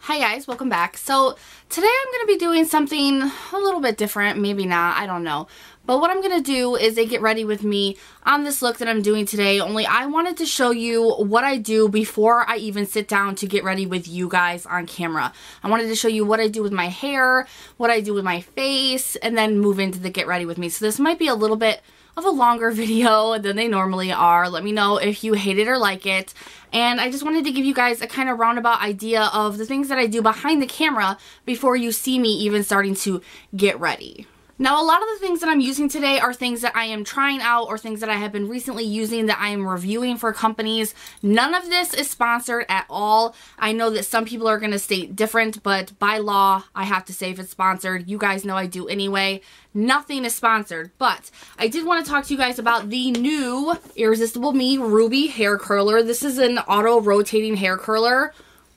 Hi guys, welcome back. So today I'm going to be doing something a little bit different, maybe not, I don't know. But what I'm going to do is a get ready with me on this look that I'm doing today, only I wanted to show you what I do before I even sit down to get ready with you guys on camera. I wanted to show you what I do with my hair, what I do with my face, and then move into the get ready with me. So this might be a little bit of a longer video than they normally are. Let me know if you hate it or like it. And I just wanted to give you guys a kind of roundabout idea of the things that I do behind the camera before you see me even starting to get ready. Now, a lot of the things that I'm using today are things that I am trying out or things that I have been recently using that I am reviewing for companies. None of this is sponsored at all. I know that some people are going to state different, but by law, I have to say if it's sponsored. You guys know I do anyway. Nothing is sponsored, but I did want to talk to you guys about the new Irresistible Me Ruby hair curler. This is an auto-rotating hair curler.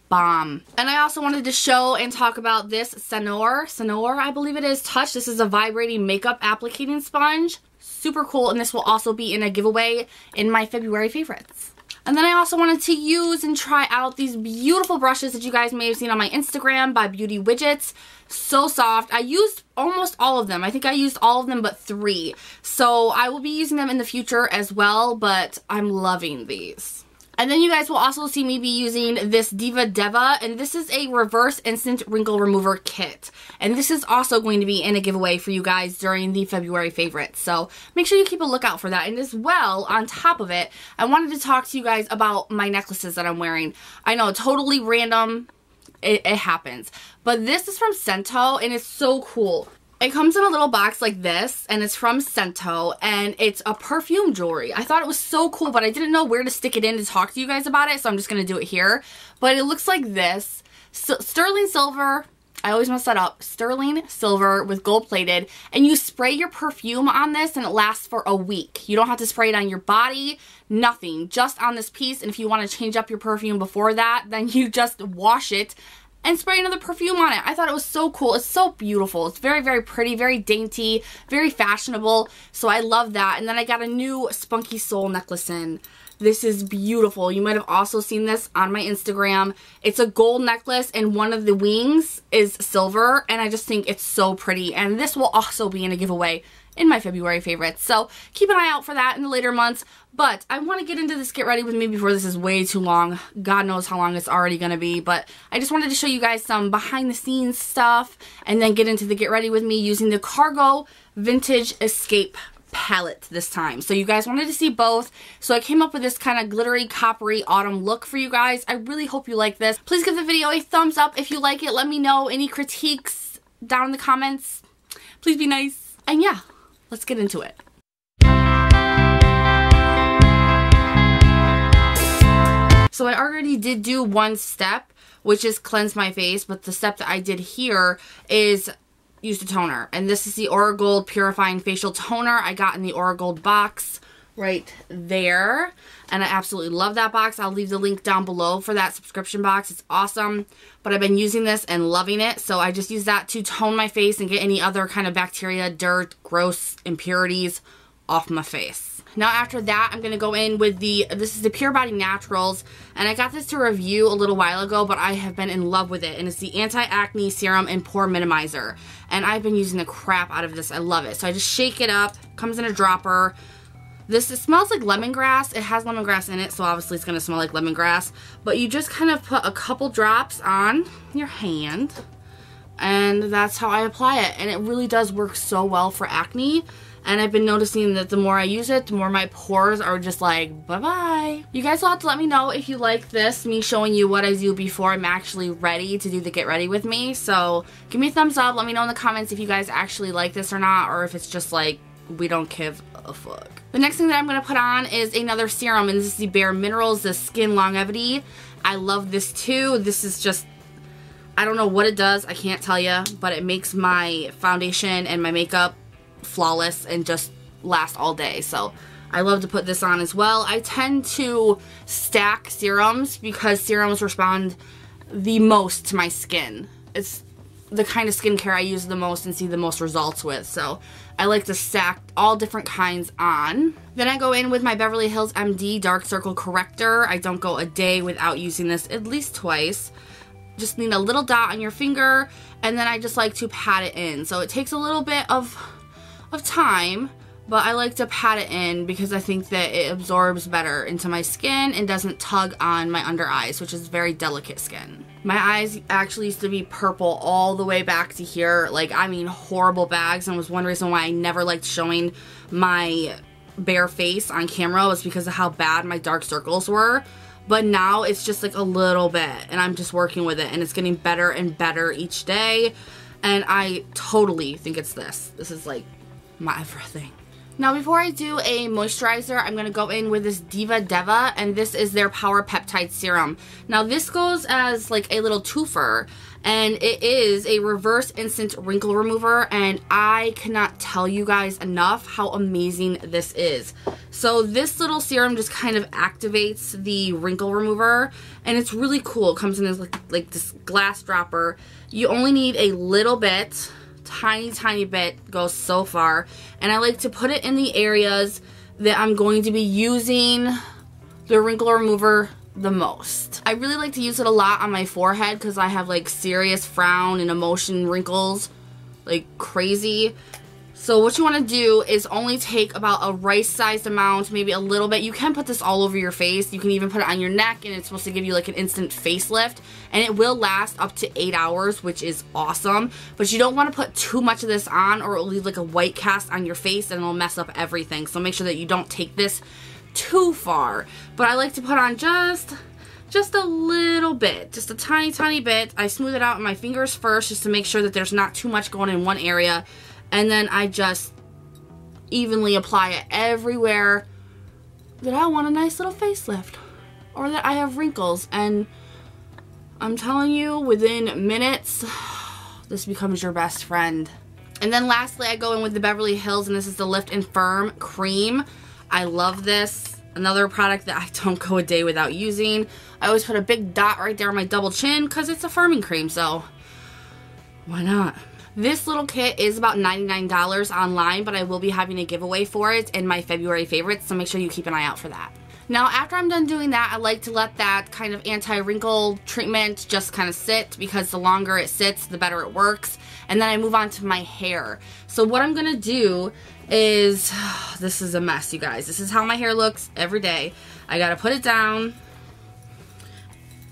Bomb. And I also wanted to show and talk about this Sonore, I believe it is, Touch. This is a vibrating makeup applicating sponge. Super cool, and this will also be in a giveaway in my February favorites. And then I also wanted to use and try out these beautiful brushes that you guys may have seen on my Instagram by Beauty Widgets. So soft. I used almost all of them. I think I used all of them but 3. So I will be using them in the future as well, but I'm loving these. And then you guys will also see me be using this Diva Deva, and this is a reverse instant wrinkle remover kit. And this is also going to be in a giveaway for you guys during the February favorites. So make sure you keep a lookout for that. And as well, on top of it, I wanted to talk to you guys about my necklaces that I'm wearing. I know, totally random. It happens. But this is from Cento, and it's so cool. It comes in a little box like this, and it's from Cento, and it's a perfume jewelry. I thought it was so cool, but I didn't know where to stick it in to talk to you guys about it, so I'm just going to do it here. But it looks like this. Sterling silver. I always mess that up. Sterling silver with gold plated, and you spray your perfume on this, and it lasts for a week. You don't have to spray it on your body, nothing, just on this piece. And if you want to change up your perfume before that, then you just wash it and spray another perfume on it. I thought it was so cool. It's so beautiful. It's very, very pretty, very dainty, very fashionable. So I love that. And then I got a new Spunky Soul necklace in. This is beautiful. You might have also seen this on my Instagram. It's a gold necklace and one of the wings is silver, and I just think it's so pretty. And this will also be in a giveaway in my February favorites. So keep an eye out for that in the later months. But I want to get into this get ready with me before this is way too long. God knows how long it's already going to be. But I just wanted to show you guys some behind the scenes stuff and then get into the get ready with me using the Cargo Vintage Escape palette this time. So you guys wanted to see both, so I came up with this kind of glittery, coppery autumn look for you guys. I really hope you like this. Please give the video a thumbs up if you like it. Let me know any critiques down in the comments. Please be nice. And yeah, let's get into it. So I already did do one step, which is cleanse my face, but the step that I did here is use the toner. And this is the Aura Gold Purifying Facial Toner I got in the Aura Gold box right there. And I absolutely love that box. I'll leave the link down below for that subscription box. It's awesome. But I've been using this and loving it. So I just use that to tone my face and get any other kind of bacteria, dirt, gross impurities off my face. Now after that, I'm going to go in with this is the Pure Body Naturals, and I got this to review a little while ago, but I have been in love with it, and it's the Anti-Acne Serum and Pore Minimizer, and I've been using the crap out of this. I love it. So I just shake it up, comes in a dropper. It smells like lemongrass. It has lemongrass in it, so obviously it's going to smell like lemongrass, but you just kind of put a couple drops on your hand, and that's how I apply it, and it really does work so well for acne. And I've been noticing that the more I use it, the more my pores are just like, bye-bye. You guys will have to let me know if you like this, me showing you what I do before I'm actually ready to do the get ready with me. So give me a thumbs up. Let me know in the comments if you guys actually like this or not, or if it's just like, we don't give a fuck. The next thing that I'm going to put on is another serum, and this is the Bare Minerals, the Skin Longevity. I love this too. This is just, I don't know what it does. I can't tell you, but it makes my foundation and my makeup flawless and just last all day. So I love to put this on as well. I tend to stack serums because serums respond the most to my skin. It's the kind of skincare I use the most and see the most results with. So I like to stack all different kinds on. Then I go in with my Beverly Hills MD Dark Circle Corrector. I don't go a day without using this at least twice. just need a little dot on your finger, and then I just like to pat it in. So it takes a little bit of time, but I like to pat it in because I think that it absorbs better into my skin and doesn't tug on my under eyes, which is very delicate skin. My eyes actually used to be purple all the way back to here, like, I mean, horrible bags, and was one reason why I never liked showing my bare face on camera, was because of how bad my dark circles were. But now it's just like a little bit, and I'm just working with it, and it's getting better and better each day, and I totally think it's this. This is like my everything. Now before I do a moisturizer, I'm going to go in with this Diva Deva, and this is their Power Peptide Serum. Now this goes as like a little twofer, and it is a reverse instant wrinkle remover, and I cannot tell you guys enough how amazing this is. So this little serum just kind of activates the wrinkle remover, and it's really cool. It comes in as like this glass dropper. You only need a little bit, tiny bit, goes so far, and I like to put it in the areas that I'm going to be using the wrinkle remover the most. I really like to use it a lot on my forehead because I have like serious frown and emotion wrinkles like crazy. So what you want to do is only take about a rice-sized amount, maybe a little bit. You can put this all over your face. You can even put it on your neck, and it's supposed to give you like an instant facelift. And it will last up to 8 hours, which is awesome. But you don't want to put too much of this on, or it'll leave like a white cast on your face, and it'll mess up everything. So make sure that you don't take this too far. But I like to put on just a little bit, just a tiny bit. I smooth it out with my fingers first, just to make sure that there's not too much going in one area. And then I just evenly apply it everywhere that I want a nice little facelift, or that I have wrinkles. And I'm telling you, within minutes, this becomes your best friend. And then lastly, I go in with the Beverly Hills, and this is the Lift and Firm Cream. I love this. Another product that I don't go a day without using. I always put a big dot right there on my double chin because it's a firming cream, so why not? This little kit is about $99 online, but I will be having a giveaway for it in my February favorites, so make sure you keep an eye out for that. Now, after I'm done doing that, I like to let that kind of anti-wrinkle treatment just kind of sit, because the longer it sits, the better it works. And then I move on to my hair. So what I'm going to do is, this is a mess, you guys. This is how my hair looks every day. I got to put it down,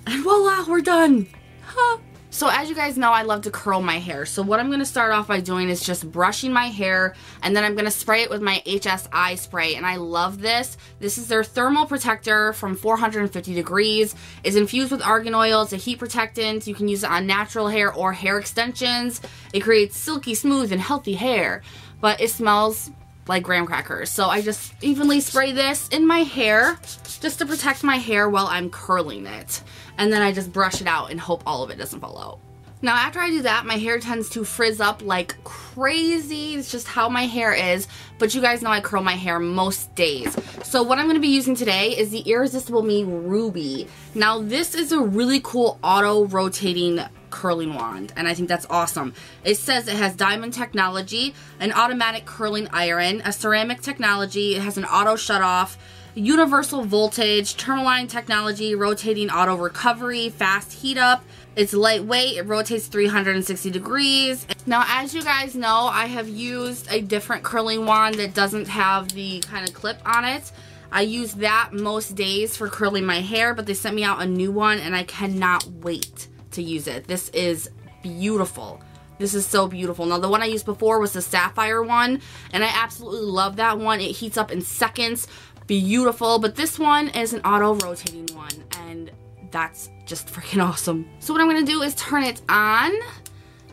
and voila, we're done. Huh. So as you guys know, I love to curl my hair. So what I'm going to start off by doing is just brushing my hair, and then I'm going to spray it with my HSI spray. And I love this. This is their thermal protector from 450 degrees. It's infused with argan oil. It's a heat protectant. You can use it on natural hair or hair extensions. It creates silky, smooth, and healthy hair. But it smells like graham crackers. So I just evenly spray this in my hair just to protect my hair while I'm curling it. And then I just brush it out and hope all of it doesn't fall out. Now after I do that, my hair tends to frizz up like crazy. It's just how my hair is. But you guys know I curl my hair most days. So what I'm going to be using today is the Irresistible Me Ruby. Now this is a really cool auto-rotating curling wand, and I think that's awesome. It says it has diamond technology, an automatic curling iron, a ceramic technology, it has an auto shut-off, universal voltage, tourmaline technology, rotating auto recovery, fast heat up. It's lightweight, it rotates 360 degrees. Now as you guys know, I have used a different curling wand that doesn't have the kind of clip on it. I use that most days for curling my hair, but they sent me out a new one, and I cannot wait to use it. This is beautiful. This is so beautiful. Now the one I used before was the sapphire one, and I absolutely love that one. It heats up in seconds. Beautiful. But this one is an auto rotating one, and that's just freaking awesome. So what I'm going to do is turn it on,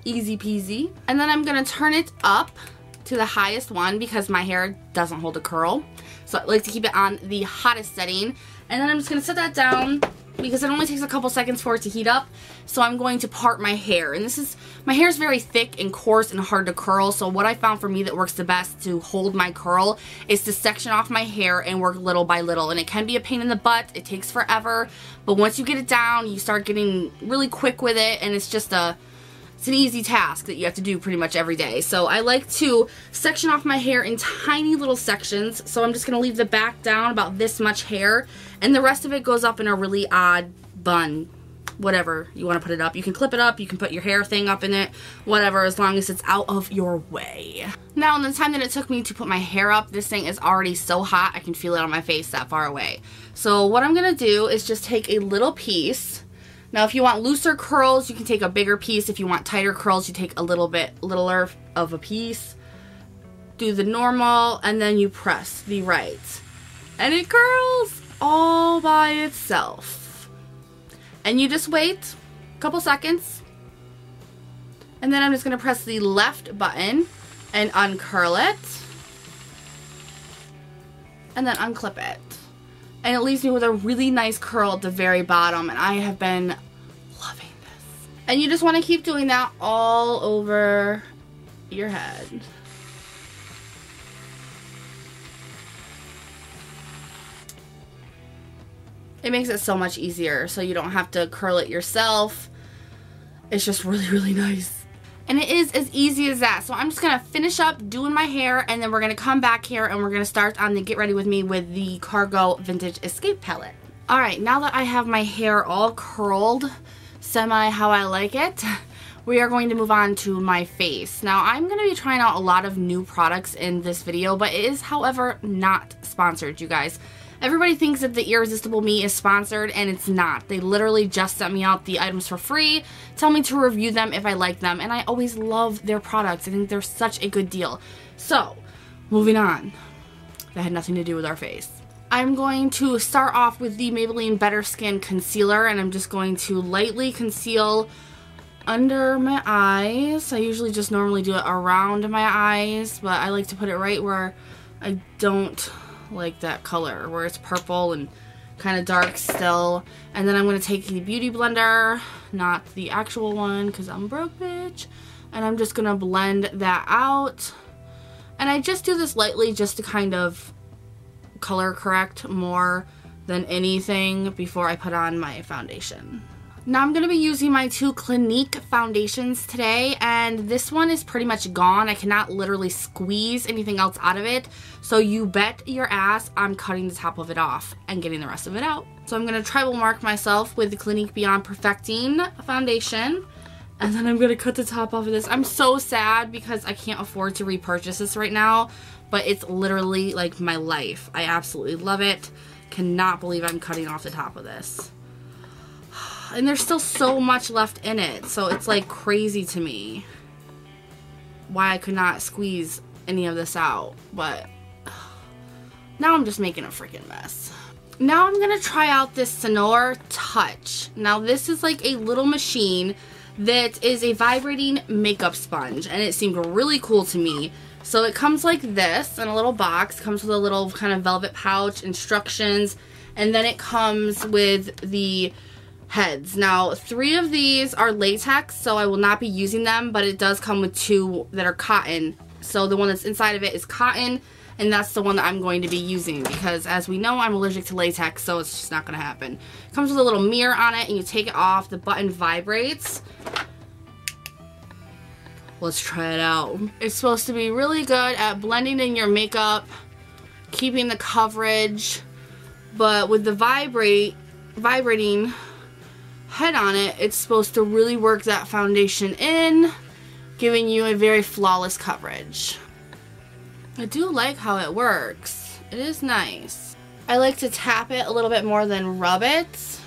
easy peasy, and then I'm going to turn it up to the highest one because my hair doesn't hold a curl. So I like to keep it on the hottest setting, and then I'm just going to set that down because it only takes a couple seconds for it to heat up. So I'm going to part my hair, and my hair is very thick and coarse and hard to curl. So what I found for me that works the best to hold my curl is to section off my hair and work little by little. And it can be a pain in the butt. It takes forever, but once you get it down, you start getting really quick with it, and it's an easy task that you have to do pretty much every day. So I like to section off my hair in tiny little sections. So I'm just going to leave the back down about this much hair, and the rest of it goes up in a really odd bun. whatever you want to put it up. You can clip it up, you can put your hair thing up in it, whatever, as long as it's out of your way. Now, in the time that it took me to put my hair up, this thing is already so hot, I can feel it on my face that far away. So what I'm going to do is just take a little piece. Now, if you want looser curls, you can take a bigger piece. If you want tighter curls, you take a little bit littler of a piece. Do the normal, and then you press the right. And it curls all by itself. And you just wait a couple seconds. And then I'm just going to press the left button and uncurl it. And then unclip it. And it leaves me with a really nice curl at the very bottom. And I have been loving this. And you just want to keep doing that all over your head. It makes it so much easier, so you don't have to curl it yourself. It's just really, really nice. And it is as easy as that. So I'm just going to finish up doing my hair, and then we're going to come back here and we're going to start on the Get Ready With Me with the Cargo Vintage Escape Palette. Alright, now that I have my hair all curled, semi how I like it, we are going to move on to my face. Now, I'm going to be trying out a lot of new products in this video, but it is, however, not sponsored, you guys. Everybody thinks that the Irresistible Me is sponsored, and it's not. They literally just sent me out the items for free, tell me to review them if I like them, and I always love their products. I think they're such a good deal. So, moving on. That had nothing to do with our face. I'm going to start off with the Maybelline Better Skin Concealer, and I'm just going to lightly conceal under my eyes. I usually just normally do it around my eyes, but I like to put it right where I don't like that color, where it's purple and kind of dark still. And then I'm going to take the Beauty Blender, not the actual one because I'm broke, bitch, and I'm just going to blend that out. And I just do this lightly just to kind of color correct more than anything before I put on my foundation. Now I'm going to be using my two Clinique foundations today, and this one is pretty much gone. I cannot literally squeeze anything else out of it, so you bet your ass I'm cutting the top of it off and getting the rest of it out. So I'm going to tribal mark myself with the Clinique Beyond Perfecting foundation, and then I'm going to cut the top off of this. I'm so sad because I can't afford to repurchase this right now, but it's literally like my life. I absolutely love it. Cannot believe I'm cutting off the top of this. And there's still so much left in it, so it's like crazy to me why I could not squeeze any of this out. But now I'm just making a freaking mess. Now I'm going to try out this Sonore Touch. Now this is like a little machine that is a vibrating makeup sponge, and it seemed really cool to me. So it comes like this in a little box, comes with a little kind of velvet pouch, instructions, and then it comes with the heads. Now 3 of these are latex, so I will not be using them, but it does come with 2 that are cotton. So the one that's inside of it is cotton, and that's the one that I'm going to be using because, as we know, I'm allergic to latex, so it's just not going to happen. It comes with a little mirror on it, and you take it off. The button vibrates. Let's try it out. It's supposed to be really good at blending in your makeup, keeping the coverage, but with the vibrating head on it, it's supposed to really work that foundation in, giving you a very flawless coverage. I do like how it works. It is nice. I like to tap it a little bit more than rub it,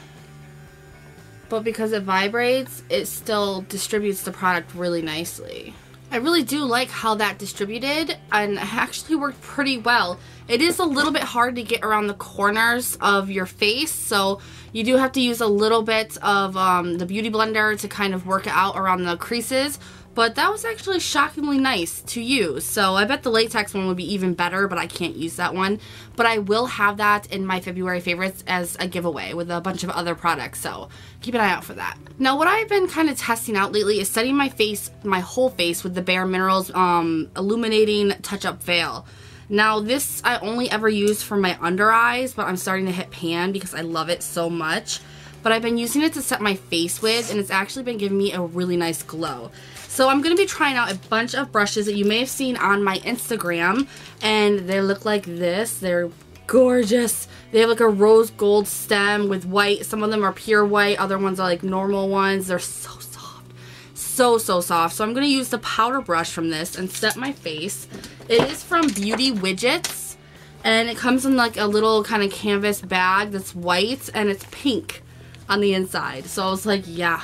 but because it vibrates, it still distributes the product really nicely. I really do like how that distributed, and it actually worked pretty well. It is a little bit hard to get around the corners of your face, so you do have to use a little bit of the Beauty Blender to kind of work it out around the creases, but that was actually shockingly nice to use. So I bet the latex one would be even better, but I can't use that one. But I will have that in my February favorites as a giveaway with a bunch of other products, so keep an eye out for that. Now what I've been kind of testing out lately is setting my face, my whole face, with the Bare Minerals Illuminating Touch-Up Veil. Now this I only ever use for my under eyes, but I'm starting to hit pan because I love it so much. But I've been using it to set my face with, and it's actually been giving me a really nice glow. So I'm going to be trying out a bunch of brushes that you may have seen on my Instagram, and they look like this. They're gorgeous. They have like a rose gold stem with white. Some of them are pure white. Other ones are like normal ones. They're so soft. So soft. So I'm going to use the powder brush from this and set my face. It is from Beauty Widgets. And it comes in like a little kind of canvas bag that's white. And it's pink on the inside. So I was like, yeah,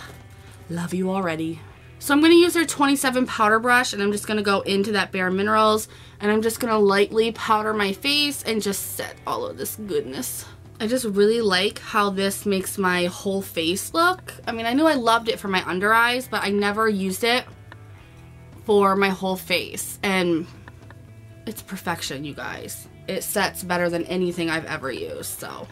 love you already. So I'm going to use their 27 powder brush, and I'm just going to go into that Bare Minerals, and I'm just going to lightly powder my face and just set all of this goodness. I just really like how this makes my whole face look. I mean, I knew I loved it for my under eyes, but I never used it for my whole face, and it's perfection, you guys. It sets better than anything I've ever used, so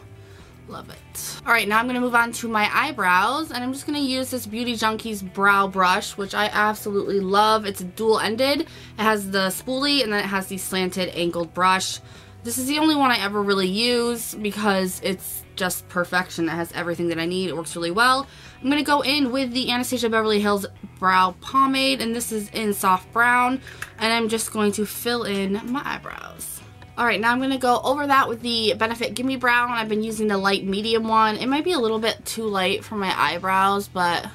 love it. Alright, now I'm going to move on to my eyebrows, and I'm just going to use this Beauty Junkies brow brush, which I absolutely love. It's dual-ended. It has the spoolie, and then it has the slanted angled brush. This is the only one I ever really use because it's just perfection. It has everything that I need. It works really well. I'm going to go in with the Anastasia Beverly Hills Brow Pomade, and this is in soft brown, and I'm just going to fill in my eyebrows. Alright, now I'm going to go over that with the Benefit Gimme Brown. I've been using the light medium one. It might be a little bit too light for my eyebrows, but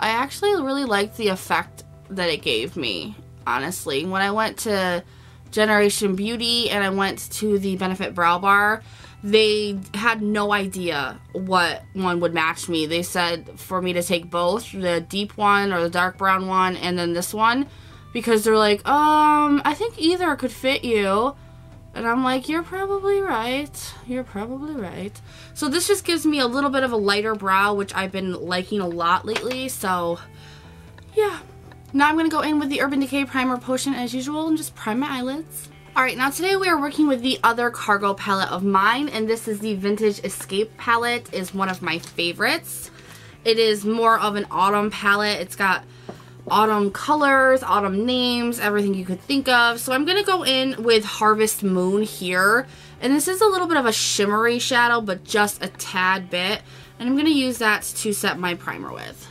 I actually really liked the effect that it gave me, honestly. When I went to Generation Beauty and I went to the Benefit Brow Bar, they had no idea what one would match me. They said for me to take both, the deep one or the dark brown one, and then this one. Because they're like, I think either could fit you. And I'm like, you're probably right. You're probably right. So this just gives me a little bit of a lighter brow, which I've been liking a lot lately. So, yeah. Now I'm going to go in with the Urban Decay Primer Potion as usual and just prime my eyelids. Alright, now today we are working with the other cargo palette of mine. And this is the Vintage Escape palette. Is one of my favorites. It is more of an autumn palette. It's got autumn colors, autumn names, everything you could think of. So I'm going to go in with Harvest Moon here. And this is a little bit of a shimmery shadow, but just a tad bit. And I'm going to use that to set my primer with.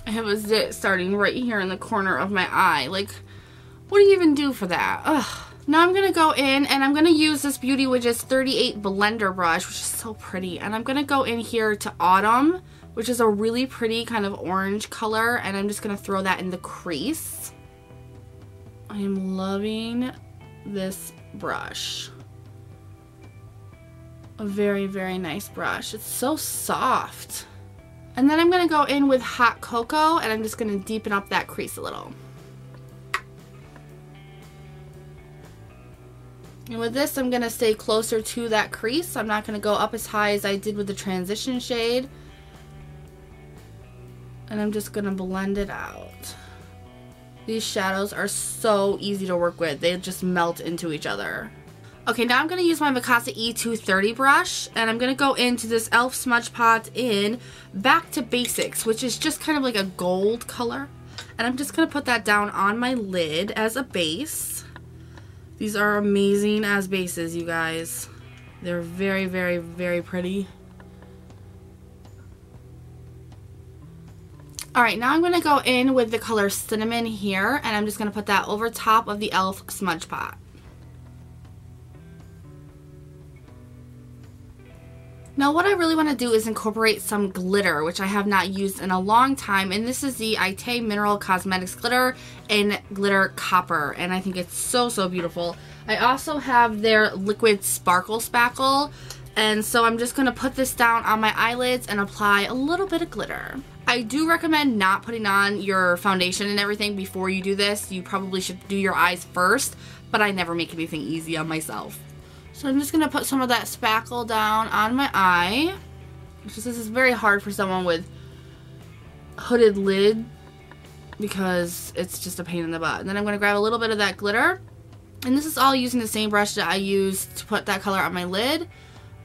I have a zit starting right here in the corner of my eye. Like, what do you even do for that? Ugh. Now I'm going to go in and I'm going to use this Beauty Widgets 38 blender brush, which is so pretty. And I'm going to go in here to Autumn, which is a really pretty kind of orange color, and I'm just going to throw that in the crease. I am loving this brush. A very, very nice brush. It's so soft. And then I'm going to go in with Hot Cocoa, and I'm just going to deepen up that crease a little. And with this, I'm going to stay closer to that crease. I'm not going to go up as high as I did with the transition shade. And I'm just going to blend it out. These shadows are so easy to work with. They just melt into each other. Okay, now I'm going to use my Mikasa E230 brush. And I'm going to go into this e.l.f. Smudge Pot in Back to Basics, which is just kind of like a gold color. And I'm just going to put that down on my lid as a base. These are amazing as bases, you guys. They're very, very, very pretty. Alright, now I'm going to go in with the color Cinnamon here, and I'm just going to put that over top of the e.l.f. Smudge Pot. Now what I really want to do is incorporate some glitter, which I have not used in a long time, and this is the Ite Mineral Cosmetics Glitter in Glitter Copper, and I think it's so, so beautiful. I also have their Liquid Sparkle Spackle, and so I'm just going to put this down on my eyelids and apply a little bit of glitter. I do recommend not putting on your foundation and everything before you do this. You probably should do your eyes first, but I never make anything easy on myself. So I'm just going to put some of that spackle down on my eye. This is very hard for someone with hooded lid because it's just a pain in the butt. And then I'm going to grab a little bit of that glitter. And this is all using the same brush that I used to put that color on my lid.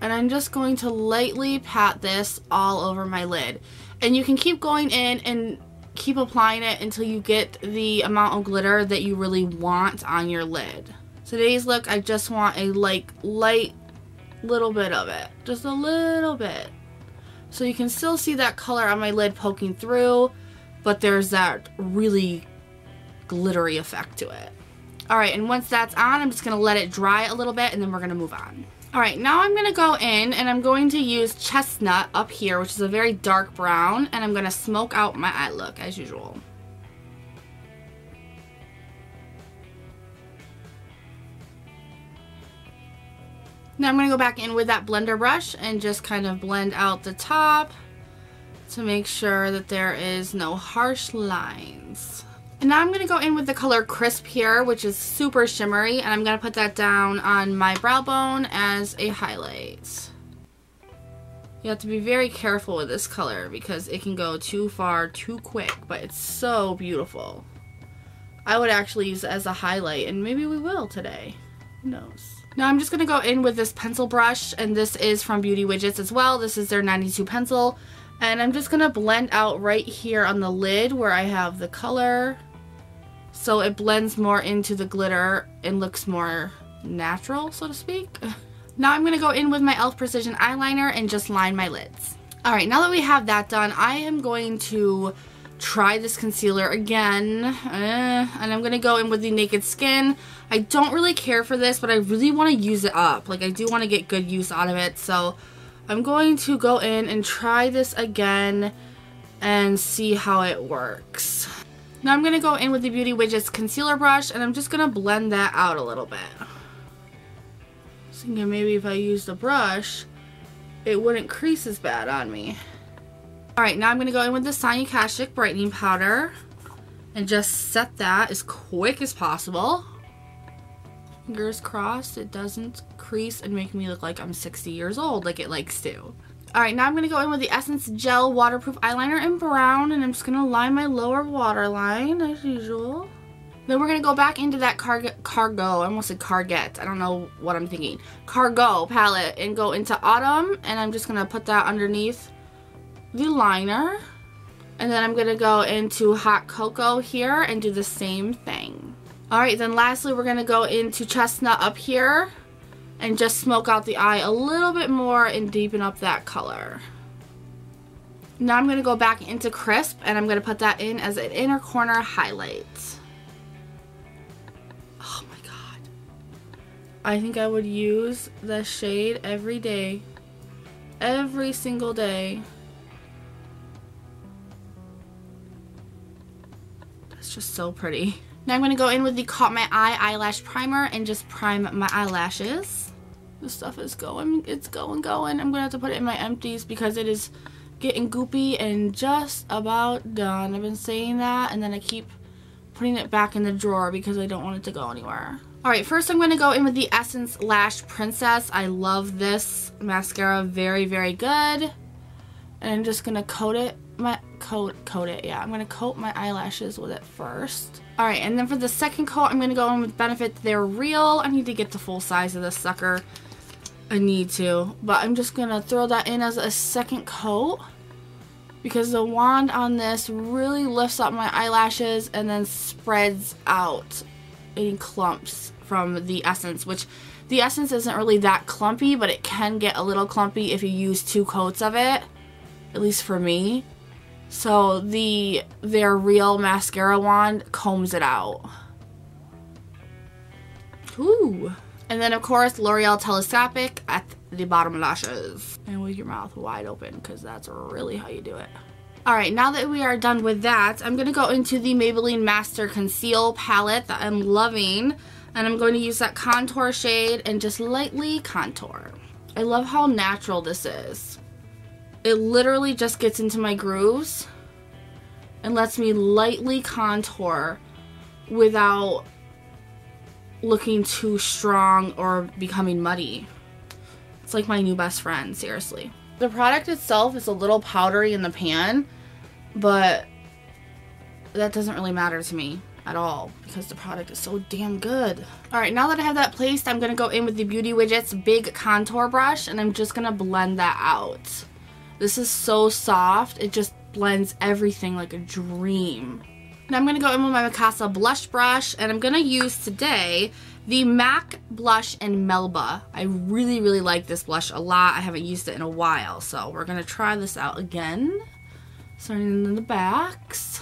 And I'm just going to lightly pat this all over my lid. And you can keep going in and keep applying it until you get the amount of glitter that you really want on your lid. Today's look, I just want a light little bit of it. Just a little bit. So you can still see that color on my lid poking through, but there's that really glittery effect to it. Alright, and once that's on, I'm just going to let it dry a little bit and then we're going to move on. Alright, now I'm going to go in and I'm going to use Chestnut up here, which is a very dark brown, and I'm going to smoke out my eye look as usual. Now I'm going to go back in with that blender brush and just kind of blend out the top to make sure that there is no harsh lines. And now I'm going to go in with the color Crisp here, which is super shimmery, and I'm going to put that down on my brow bone as a highlight. You have to be very careful with this color because it can go too far too quick, but it's so beautiful. I would actually use it as a highlight, and maybe we will today. Who knows? Now I'm just going to go in with this pencil brush, and this is from Beauty Widgets as well. This is their 92 pencil, and I'm just going to blend out right here on the lid where I have the color, so it blends more into the glitter and looks more natural, so to speak. Now I'm going to go in with my e.l.f. Precision Eyeliner and just line my lids. Alright, now that we have that done, I am going to try this concealer again, and I'm going to go in with the Naked Skin. I don't really care for this, but I really want to use it up. Like, I do want to get good use out of it, so I'm going to go in and try this again and see how it works. Now I'm going to go in with the Beauty Widgets concealer brush, and I'm just going to blend that out a little bit. Thinking maybe if I used a brush, it wouldn't crease as bad on me. Alright, now I'm going to go in with the Sonia Kashuk Brightening Powder and just set that as quick as possible. Fingers crossed it doesn't crease and make me look like I'm 60 years old like it likes to. Alright, now I'm going to go in with the Essence Gel Waterproof Eyeliner in brown, and I'm just going to line my lower waterline as usual. Then we're going to go back into that Cargo, I almost said Carget, I don't know what I'm thinking, Cargo palette, and go into Autumn, and I'm just going to put that underneath the liner. And then I'm going to go into Hot Cocoa here and do the same thing. Alright, then lastly we're going to go into Chestnut up here and just smoke out the eye a little bit more and deepen up that color. Now I'm going to go back into Crisp, and I'm going to put that in as an inner corner highlight. Oh my god. I think I would use this shade every day. Every single day. That's just so pretty. Now I'm going to go in with the Caught My Eye Eyelash Primer and just prime my eyelashes. This stuff is going. It's going. I'm going to have to put it in my empties because it is getting goopy and just about done. I've been saying that, and then I keep putting it back in the drawer because I don't want it to go anywhere. Alright, first I'm going to go in with the Essence Lash Princess. I love this mascara. Very, very good. And I'm just going to coat it. Yeah, I'm going to coat my eyelashes with it first. Alright, and then for the second coat, I'm going to go in with Benefit They're Real. I need to get the full size of this sucker. I need to. But I'm just going to throw that in as a second coat, because the wand on this really lifts up my eyelashes and then spreads out in clumps from the essence, which the essence isn't really that clumpy, but it can get a little clumpy if you use 2 coats of it, at least for me. So the They're Real mascara wand combs it out. Ooh. And then of course L'Oreal Telescopic at the bottom lashes. And with your mouth wide open, because that's really how you do it. Alright, now that we are done with that, I'm going to go into the Maybelline Master Conceal palette that I'm loving. And I'm going to use that contour shade and just lightly contour. I love how natural this is. It literally just gets into my grooves and lets me lightly contour without looking too strong or becoming muddy. It's like my new best friend, seriously. The product itself is a little powdery in the pan, but that doesn't really matter to me at all because the product is so damn good. Alright, now that I have that placed, I'm going to go in with the Beauty Widgets Big Contour Brush, and I'm just going to blend that out. This is so soft, it just blends everything like a dream. Now I'm going to go in with my Mikasa blush brush, and I'm going to use today the MAC blush in Melba. I really, really like this blush a lot. I haven't used it in a while, so we're going to try this out again. Starting in the backs.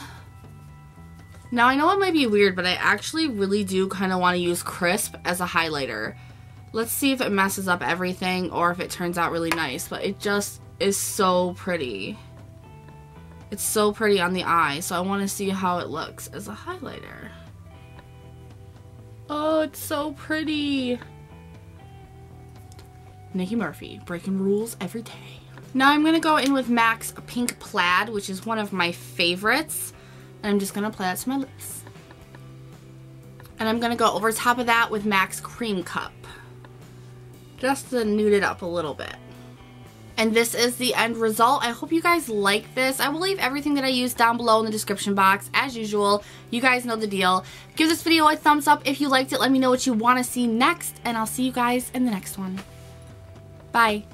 Now I know it might be weird, but I actually really do kind of want to use Crisp as a highlighter. Let's see if it messes up everything or if it turns out really nice, but it just is so pretty. It's so pretty on the eye, so I want to see how it looks as a highlighter. Oh, it's so pretty. Niki Murphy, breaking rules every day. Now I'm going to go in with MAC's Pink Plaid, which is one of my favorites. And I'm just going to apply that to my lips. And I'm going to go over top of that with MAC's Cream Cup. Just to nude it up a little bit. And this is the end result. I hope you guys like this. I will leave everything that I use down below in the description box. As usual, you guys know the deal. Give this video a thumbs up if you liked it. Let me know what you want to see next. And I'll see you guys in the next one. Bye.